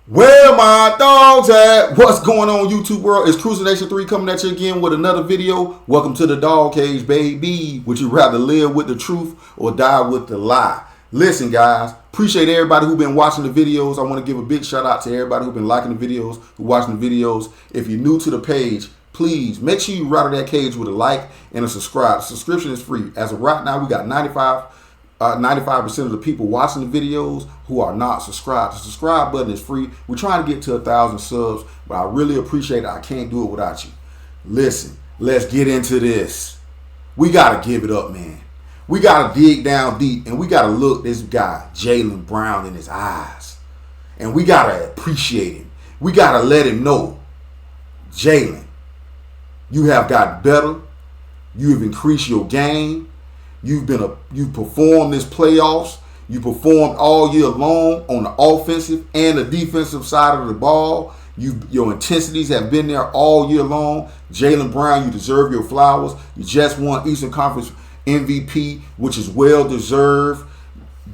Where my dogs at? What's going on, YouTube world? It's Cruiser Nation 3 coming at you again with another video. Welcome to the Dawg Cage, baby. Would you rather live with the truth or die with the lie? Listen, guys, appreciate everybody who's been watching the videos. I want to give a big shout out to everybody who's been liking the videos, who watching the videos. If you're new to the page, please make sure you rattle that cage with a like and a subscribe. Subscription is free. As of right now, we got 95% of the people watching the videos who are not subscribed. The subscribe button is free. We're trying to get to 1,000 subs, but I really appreciate it. I can't do it without you. Listen, let's get into this. We got to give it up, man. We got to dig down deep, and we got to look this guy, Jaylen Brown, in his eyes. And we got to appreciate him. We got to let him know, Jaylen, you have gotten better. You have increased your game. You've performed this playoffs. You performed all year long on the offensive and the defensive side of the ball. Your intensities have been there all year long. Jaylen Brown, you deserve your flowers. You just won Eastern Conference MVP, which is well deserved.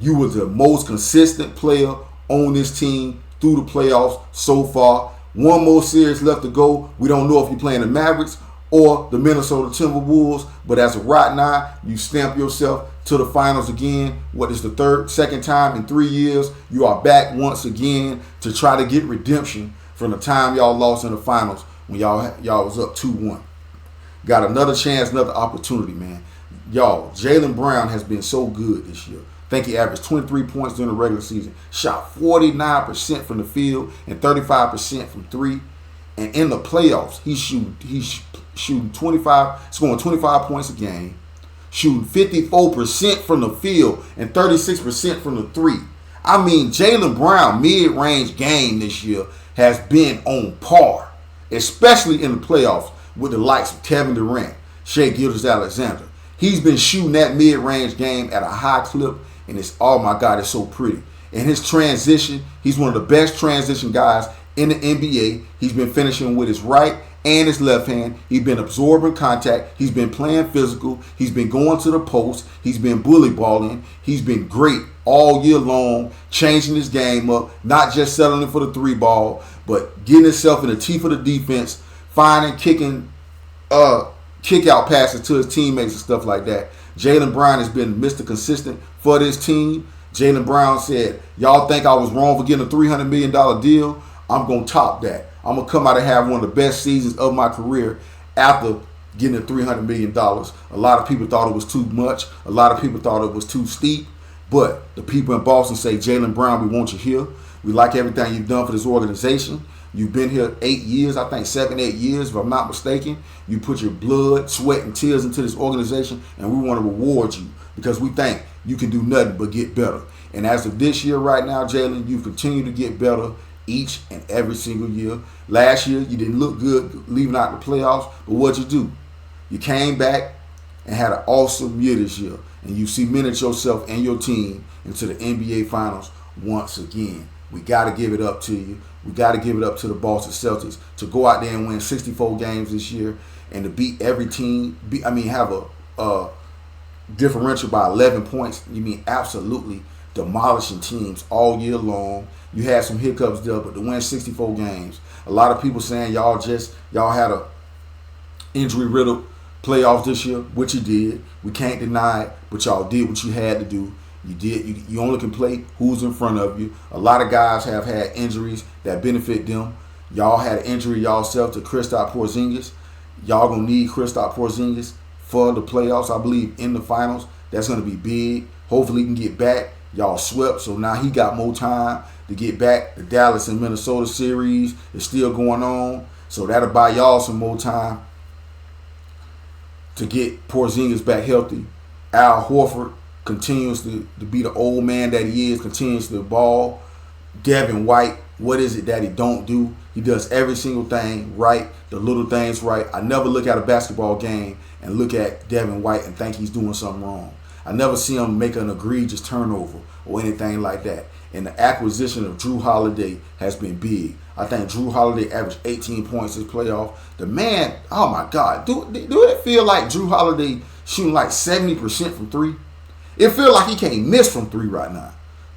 You were the most consistent player on this team through the playoffs so far. One more series left to go. We don't know if you're playing the Mavericks or the Minnesota Timberwolves, but as of right now, you stamp yourself to the finals again. What is the second time in 3 years? You are back once again to try to get redemption from the time y'all lost in the finals when y'all was up 2-1. Got another chance, another opportunity, man. Y'all, Jaylen Brown has been so good this year. I think he averaged 23 points during the regular season, shot 49% from the field and 35% from three. And in the playoffs, he's shooting 25, scoring 25 points a game, shooting 54% from the field and 36% from the three. I mean, Jaylen Brown mid-range game this year has been on par, especially in the playoffs with the likes of Kevin Durant, gilgeous-alexander. He's been shooting that mid-range game at a high clip, and it's, oh my God, it's so pretty. And his transition, he's one of the best transition guys in the NBA. He's been finishing with his right and his left hand. He's been absorbing contact. He's been playing physical. He's been going to the post. He's been bully balling. He's been great all year long, changing his game up, not just settling for the three ball, but getting himself in the teeth of the defense, finding kicking kick out passes to his teammates and stuff like that. Jaylen Brown has been Mr. Consistent for this team. Jaylen Brown said, y'all think I was wrong for getting a $300 million deal? I'm going to top that. I'm going to come out and have one of the best seasons of my career after getting a $300 million. A lot of people thought it was too much. A lot of people thought it was too steep. But the people in Boston say, Jaylen Brown, we want you here. We like everything you've done for this organization. You've been here 8 years, I think 7, 8 years, if I'm not mistaken. You put your blood, sweat, and tears into this organization, and we want to reward you because we think you can do nothing but get better. And as of this year right now, Jaylen, you've continued to get better each and every single year. Last year, you didn't look good leaving out the playoffs, but what'd you do? You came back and had an awesome year this year, and you cemented yourself and your team into the NBA Finals once again. We got to give it up to you. We got to give it up to the Boston Celtics to go out there and win 64 games this year and to beat every team. Have a differential by 11 points. You mean absolutely demolishing teams all year long. You had some hiccups there, but to win 64 games. A lot of people saying y'all had a injury-riddled playoffs this year, which you did. We can't deny it, but y'all did what you had to do. You did. You only can play who's in front of you. A lot of guys have had injuries that benefit them. Y'all had an injury yourself to Kristaps Porzingis. Y'all gonna need Kristaps Porzingis for the playoffs. I believe in the finals. That's gonna be big. Hopefully he can get back. Y'all swept, so now he got more time to get back. The Dallas and Minnesota series is still going on, so that'll buy y'all some more time to get Porzingis back healthy. Al Horford continues to be the old man that he is, continues to ball. Devin White, what is it that he don't do? He does every single thing right, the little things right. I never look at a basketball game and look at Devin White and think he's doing something wrong. I never see him make an egregious turnover or anything like that. And the acquisition of Drew Holiday has been big. I think Drew Holiday averaged 18 points this playoff. The man, oh my God, do it feel like Drew Holiday shooting like 70% from three? It feels like he can't miss from three right now.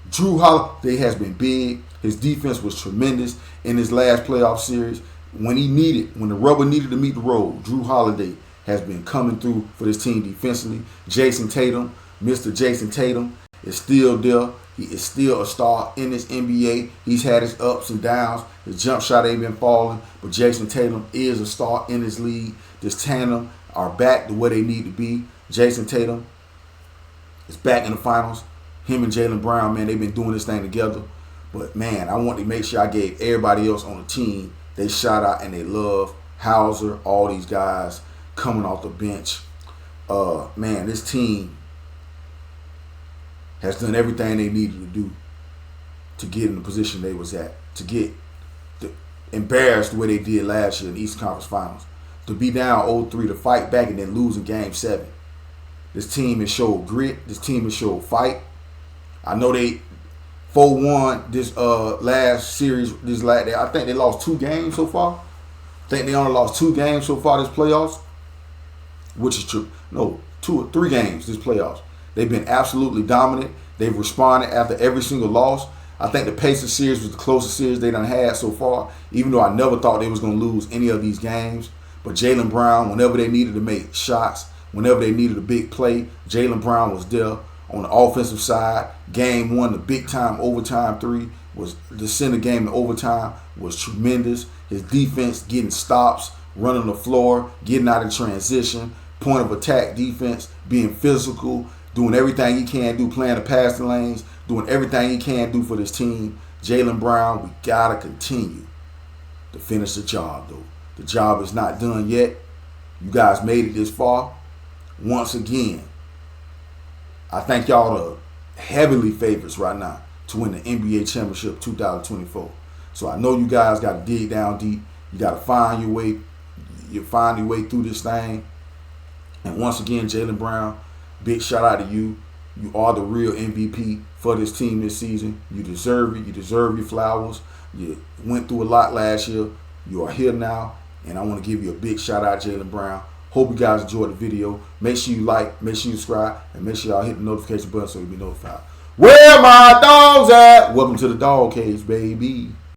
Drew Holiday has been big. His defense was tremendous in his last playoff series. When the rubber needed to meet the road, Drew Holiday has been coming through for this team defensively. Jason Tatum, Mr. Jason Tatum, is still there. He is still a star in this NBA. He's had his ups and downs. His jump shot ain't been falling, but Jason Tatum is a star in this league. This tandem are back to where they need to be. Jason Tatum is back in the finals. Him and Jaylen Brown, man, they've been doing this thing together. But, man, I want to make sure I gave everybody else on the team they shout out and they love. Hauser, all these guys coming off the bench. Man, this team has done everything they needed to do to get in the position they was at, to get embarrassed the way they did last year in the Eastern Conference Finals, to be down 0-3, to fight back and then lose in Game 7. This team has showed grit. This team has showed fight. I know they 4-1 this last series. I think they lost 2 games so far. I think they only lost 2 games so far this playoffs, which is true. No, 2 or 3 games this playoffs. They've been absolutely dominant. They've responded after every single loss. I think the Pacers series was the closest series they done had so far, even though I never thought they was going to lose any of these games. But Jaylen Brown, whenever they needed to make shots, whenever they needed a big play, Jaylen Brown was there on the offensive side. Game 1, the big-time overtime 3, was the center game in overtime was tremendous. His defense getting stops, running the floor, getting out of transition, point of attack defense, being physical, doing everything he can do, playing the passing lanes, doing everything he can do for this team. Jaylen Brown, we got to continue to finish the job, though. The job is not done yet. You guys made it this far. Once again, I think y'all the heavily favorites right now to win the NBA Championship 2024. So I know you guys got to dig down deep. You got to find your way. You find your way through this thing. And once again, Jaylen Brown, big shout out to you. You are the real MVP for this team this season. You deserve it. You deserve your flowers. You went through a lot last year. You are here now. And I want to give you a big shout out, Jaylen Brown. Hope you guys enjoyed the video. Make sure you like, make sure you subscribe, and make sure y'all hit the notification button so you'll be notified. Where my dogs at? Welcome to the Dawg Cage, baby.